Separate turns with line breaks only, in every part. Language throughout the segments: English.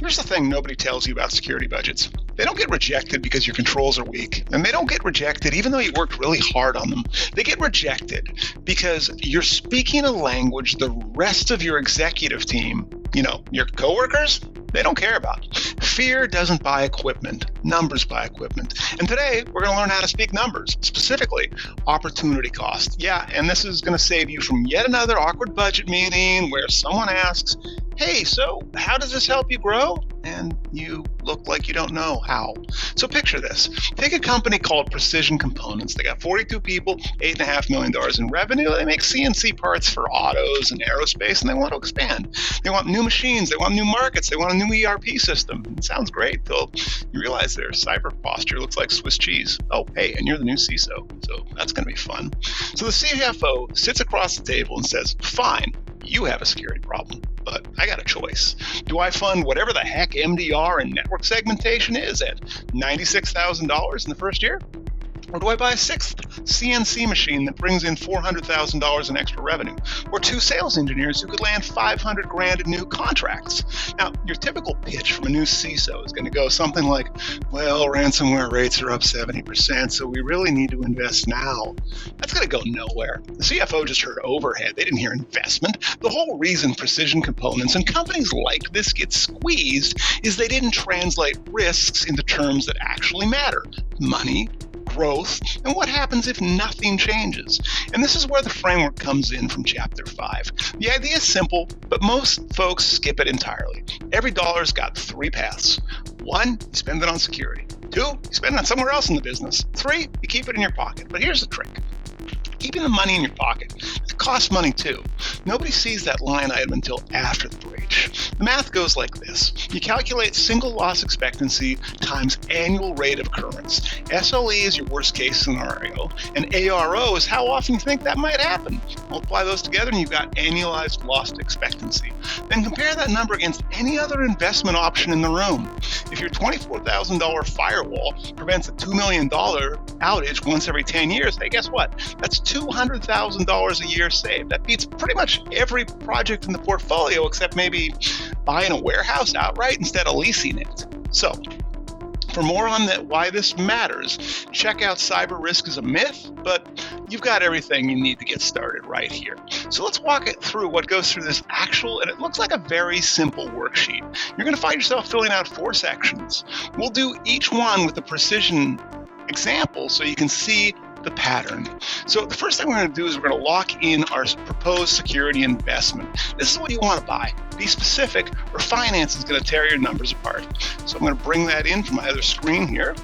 Here's the thing nobody tells you about security budgets. They don't get rejected because your controls are weak. And they don't get rejected even though you worked really hard on them. They get rejected because you're speaking a language the rest of your executive team, your coworkers, they don't care about. Fear doesn't buy equipment. Numbers buy equipment. And today, we're going to learn how to speak numbers, specifically opportunity cost. Yeah, and this is going to save you from yet another awkward budget meeting where someone asks, hey, so how does this help you grow? And you look like you don't know how. So picture this. Take a company called Precision Components. They got 42 people, $8.5 million in revenue. They make CNC parts for autos and aerospace, and they want to expand. They want new machines. They want new markets. They want a new ERP system. It sounds great till you realize their cyber posture looks like Swiss cheese. Oh, hey, and you're the new CISO, so that's going to be fun. So the CFO sits across the table and says, fine, you have a security problem, but I got a choice. Do I fund whatever the heck MDR and network segmentation is at $96,000 in the first year? Or do I buy a sixth CNC machine that brings in $400,000 in extra revenue? Or two sales engineers who could land $500,000 in new contracts? Now, your typical pitch from a new CISO is going to go something like, well, ransomware rates are up 70%, so we really need to invest now. That's going to go nowhere. The CFO just heard overhead. They didn't hear investment. The whole reason Precision Components and companies like this get squeezed is they didn't translate risks into terms that actually matter. Money, growth, and what happens if nothing changes. And this is where the framework comes in from Chapter 5. The idea is simple, but most folks skip it entirely. Every dollar's got three paths. 1, you spend it on security. 2, you spend it on somewhere else in the business. 3, you keep it in your pocket. But here's the trick. Keeping the money in your pocket, it costs money too. Nobody sees that line item until after the breach. The math goes like this. You calculate single loss expectancy times annual rate of occurrence. SLE is your worst case scenario, and ARO is how often you think that might happen. Multiply those together and you've got annualized loss expectancy. Then compare that number against any other investment option in the room. If your $24,000 firewall prevents a $2 million outage once every 10 years, hey, guess what? That's $200,000 a year saved. That beats pretty much every project in the portfolio except maybe buying a warehouse outright instead of leasing it. So, for more on why this matters, check out Cyber Risk is a Myth, but you've got everything you need to get started right here. So let's walk it through what goes through this actual, and it looks like a very simple worksheet. You're going to find yourself filling out 4 sections. We'll do each one with a precision example so you can see the pattern. So the first thing we're going to do is we're going to lock in our proposed security investment. This is what you want to buy. Be specific, or finance is going to tear your numbers apart. So I'm going to bring that in from my other screen here.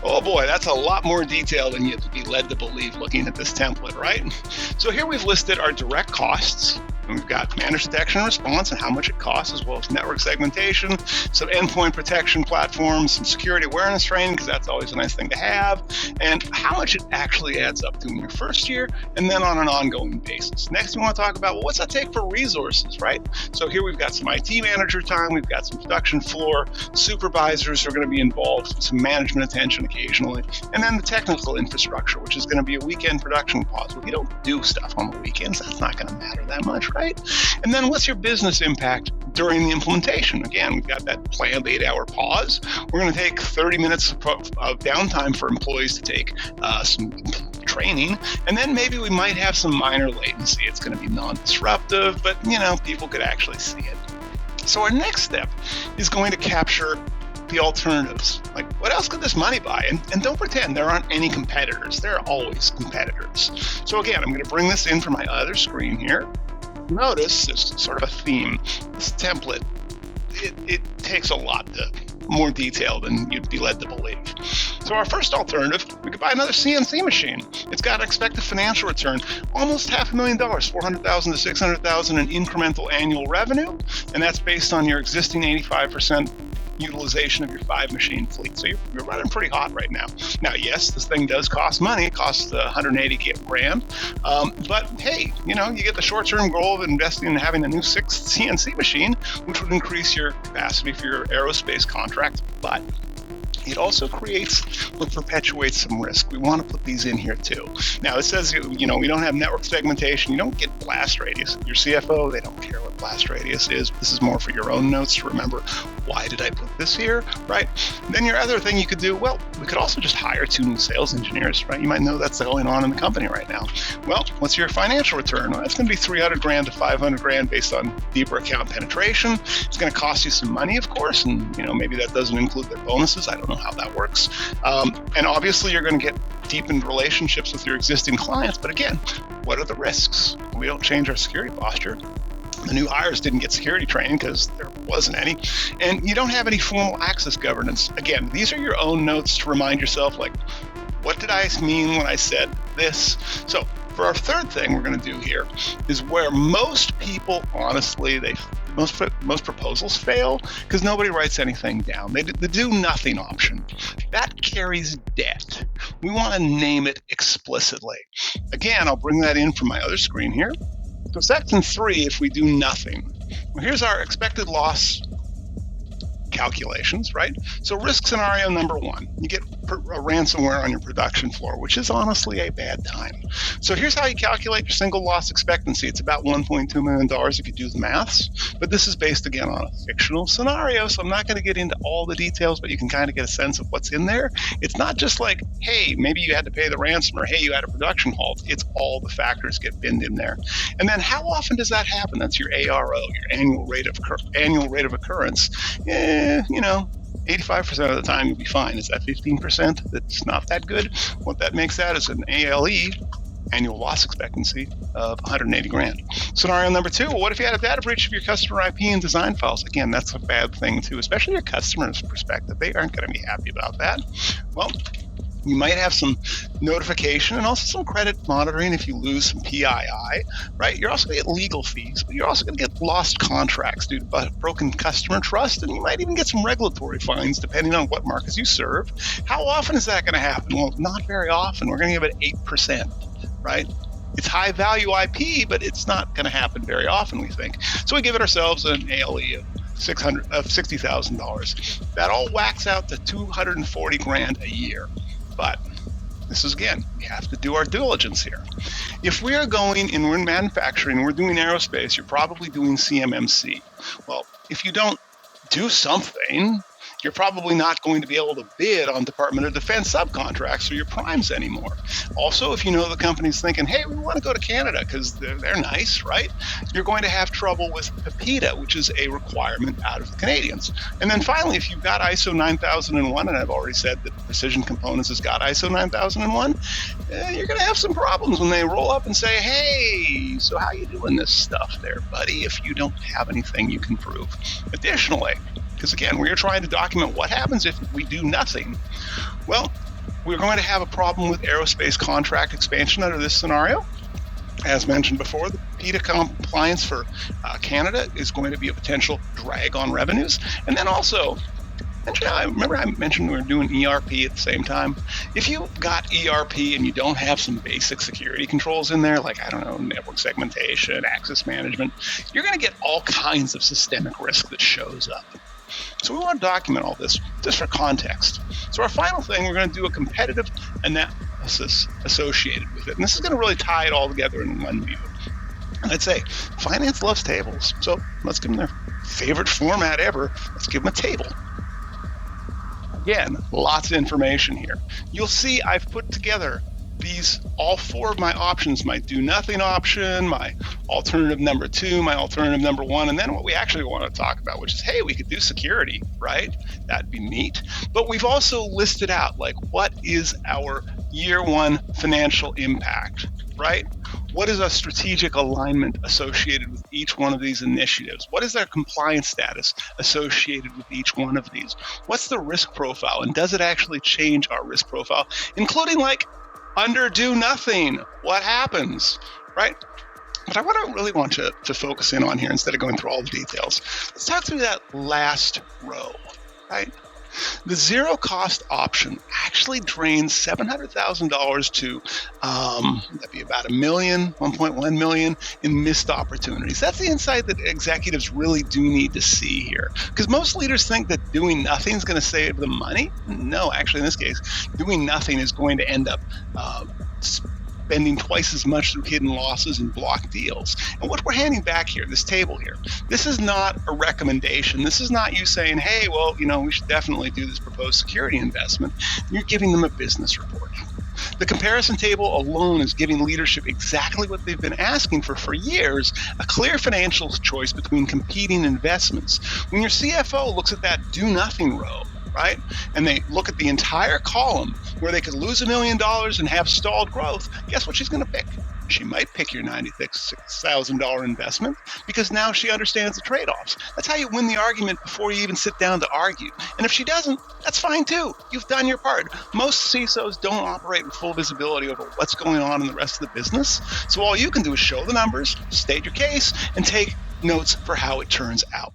Oh boy, that's a lot more detail than you'd be led to believe looking at this template, right? So here we've listed our direct costs. And we've got managed detection and response and how much it costs, as well as network segmentation, some endpoint protection platforms, some security awareness training, because that's always a nice thing to have, and how much it actually adds up to in your first year, and then on an ongoing basis. Next, we want to talk about, well, what's that take for resources, right? So here we've got some IT manager time, we've got some production floor supervisors who are going to be involved, some management attention occasionally, and then the technical infrastructure, which is going to be a weekend production pause. Well, if you don't do stuff on the weekends, that's not going to matter that much, right? And then what's your business impact during the implementation? Again, we've got that planned 8-hour pause. We're going to take 30 minutes of downtime for employees to take some training, and then maybe we might have some minor latency. It's going to be non-disruptive, but people could actually see it. So our next step is going to capture the alternatives. Like, what else could this money buy? And don't pretend there aren't any competitors. There are always competitors. So again, I'm going to bring this in from my other screen here. Notice there's sort of a theme. This template, it takes a lot more detail than you'd be led to believe. So our first alternative, we could buy another CNC machine. It's got an expected financial return, almost $500,000, $400,000 to $600,000 in incremental annual revenue, and that's based on your existing 85% utilization of your 5-machine fleet. So you're running pretty hot right now. Now, yes, this thing does cost money. It costs $180,000. But hey, you get the short-term goal of investing in having a new 6th CNC machine, which would increase your capacity for your aerospace contract. But it also perpetuates some risk. We want to put these in here too. Now it says, we don't have network segmentation. You don't get blast radius. Your CFO, they don't care what blast radius is. This is more for your own notes to remember, why did I put this here, right? And then your other thing you could do, well, we could also just hire 2 new sales engineers, right? You might know that's going on in the company right now. Well, what's your financial return? Well, that's going to be $300,000 to $500,000 based on deeper account penetration. It's going to cost you some money, of course, and maybe that doesn't include their bonuses. I don't know how that works. And obviously, you're going to get deepened relationships with your existing clients. But again, what are the risks? We don't change our security posture. The new hires didn't get security training because there wasn't any. And you don't have any formal access governance. Again, these are your own notes to remind yourself, like, what did I mean when I said this? So for our third thing we're going to do here is where most people, honestly, most proposals fail because nobody writes anything down. The do nothing option. That carries debt. We want to name it explicitly. Again, I'll bring that in from my other screen here. So section 3, if we do nothing. Well, here's our expected loss calculations, right? So risk scenario number 1, you get a ransomware on your production floor, which is honestly a bad time. So here's how you calculate your single loss expectancy. It's about $1.2 million if you do the maths, but this is based again on a fictional scenario, so I'm not going to get into all the details, but you can kind of get a sense of what's in there. It's not just like, hey, maybe you had to pay the ransom, or hey, you had a production halt. It's all the factors get binned in there. And then how often does that happen? That's your ARO, your annual rate of occurrence. 85% of the time you'll be fine. Is that 15% that's not that good? What that makes that is an ALE, annual loss expectancy, of $180,000. Scenario number 2, well, what if you had a data breach of your customer IP and design files? Again, that's a bad thing too, especially your customer's perspective. They aren't going to be happy about that. Well, you might have some notification and also some credit monitoring if you lose some PII, right? You're also going to get legal fees, but you're also going to get lost contracts due to broken customer trust, and you might even get some regulatory fines depending on what markets you serve. How often is that going to happen? Well, not very often. We're going to give it 8%, right? It's high value IP, but it's not going to happen very often, we think. So we give it ourselves an ALE of $60,000. That all whacks out to $240,000 a year. But this is, again, we have to do our diligence here. If we are going and we're in manufacturing and we're doing aerospace, you're probably doing CMMC. Well, if you don't do something, you're probably not going to be able to bid on Department of Defense subcontracts or your primes anymore. Also, if you know the company's thinking, hey, we want to go to Canada because they're nice, right? You're going to have trouble with PPETA, which is a requirement out of the Canadians. And then finally, if you've got ISO 9001, and I've already said that Precision Components has got ISO 9001, you're going to have some problems when they roll up and say, hey, so how you doing this stuff there, buddy, if you don't have anything you can prove. Additionally, because again, we are trying to document what happens if we do nothing. Well, we're going to have a problem with aerospace contract expansion under this scenario. As mentioned before, the PETA compliance for Canada is going to be a potential drag on revenues. And then also, remember I mentioned we were doing ERP at the same time? If you got ERP and you don't have some basic security controls in there, like, I don't know, network segmentation, access management, you're going to get all kinds of systemic risk that shows up. So we want to document all this just for context. So our final thing, we're going to do a competitive analysis associated with it. And this is going to really tie it all together in one view. I'd say finance loves tables. So let's give them their favorite format ever. Let's give them a table. Again, lots of information here. You'll see I've put together all 4 of my options, my do nothing option, my alternative number 2, my alternative number 1, and then what we actually want to talk about, which is, hey, we could do security, right? That'd be neat. But we've also listed out, like, what is our year 1 financial impact, right? What is a strategic alignment associated with each one of these initiatives? What is their compliance status associated with each one of these? What's the risk profile, and does it actually change our risk profile, including, like, under do nothing, what happens, right? But I really want to focus in on here instead of going through all the details. Let's talk through that last row, right? The zero cost option actually drains $700,000 to that'd be about $1.1 million in missed opportunities. That's the insight that executives really do need to see here, because most leaders think that doing nothing is going to save them money. No, actually, in this case, doing nothing is going to end up spending twice as much through hidden losses and blocked deals. And what we're handing back here, this table here, this is not a recommendation. This is not you saying, hey, well, we should definitely do this proposed security investment. You're giving them a business report. The comparison table alone is giving leadership exactly what they've been asking for years, a clear financial choice between competing investments. When your CFO looks at that do nothing row, right, and they look at the entire column where they could lose $1 million and have stalled growth, guess what she's going to pick? She might pick your $96,000 investment because now she understands the trade-offs. That's how you win the argument before you even sit down to argue. And if she doesn't, that's fine too. You've done your part. Most CISOs don't operate with full visibility over what's going on in the rest of the business. So all you can do is show the numbers, state your case, and take notes for how it turns out.